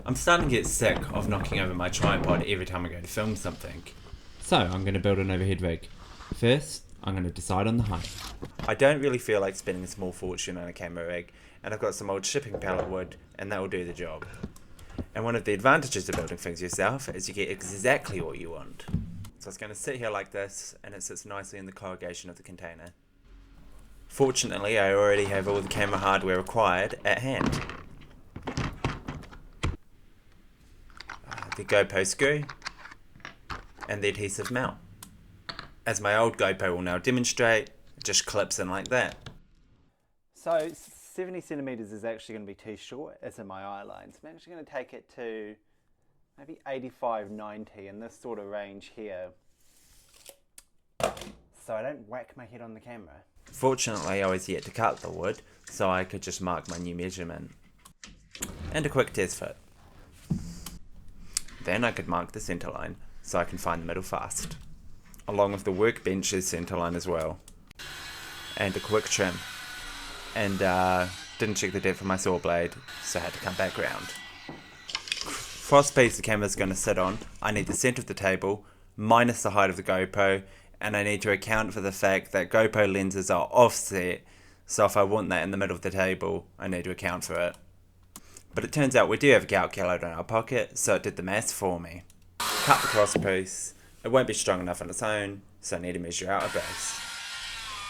I'm starting to get sick of knocking over my tripod every time I go to film something. So, I'm going to build an overhead rig. First, I'm going to decide on the height. I don't really feel like spending a small fortune on a camera rig, and I've got some old shipping pallet wood, and that will do the job. And one of the advantages of building things yourself is you get exactly what you want. So it's going to sit here like this, and it sits nicely in the corrugation of the container. Fortunately, I already have all the camera hardware required at hand. The GoPro screw, and the adhesive mount. As my old GoPro will now demonstrate, it just clips in like that. So 70 centimeters is actually going to be too short, as in my eye line. So I'm actually going to take it to maybe 85, 90 in this sort of range here, so I don't whack my head on the camera. Fortunately, I was yet to cut the wood, so I could just mark my new measurement. And a quick test fit. Then I could mark the centre line, so I can find the middle fast, along with the workbench's centre line as well. And a quick trim. And didn't check the depth of my saw blade, so I had to come back round. Cross piece the camera's going to sit on, I need the centre of the table, minus the height of the GoPro, and I need to account for the fact that GoPro lenses are offset, so if I want that in the middle of the table, I need to account for it. But it turns out we do have a calculator in our pocket, so it did the maths for me. Cut the cross piece, it won't be strong enough on its own, so I need to measure out a base.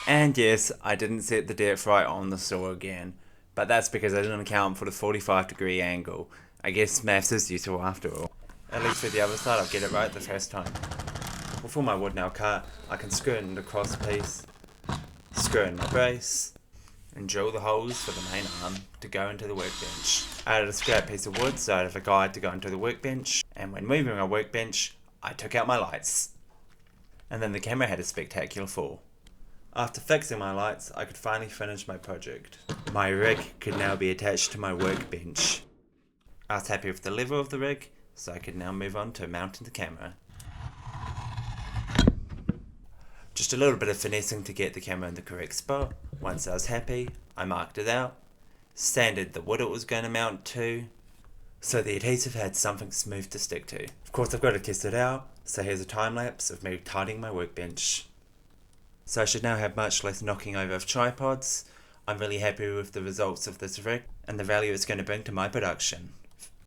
And yes, I didn't set the depth right on the saw again, but that's because I didn't account for the 45-degree angle. I guess maths is useful after all. At least with the other side, I'll get it right the first time. With all my wood now cut, I can screw in the cross piece, screw in my brace, and drill the holes for the main arm to go into the workbench. I added a scrap piece of wood so I have a guide to go into the workbench, and when moving my workbench, I took out my lights. And then the camera had a spectacular fall. After fixing my lights, I could finally finish my project. My rig could now be attached to my workbench. I was happy with the level of the rig, so I could now move on to mounting the camera. Just a little bit of finessing to get the camera in the correct spot. Once I was happy, I marked it out, sanded the wood it was going to mount to, so the adhesive had something smooth to stick to. Of course, I've got to test it out, so here's a time lapse of me tidying my workbench. So I should now have much less knocking over of tripods. I'm really happy with the results of this rig and the value it's going to bring to my production.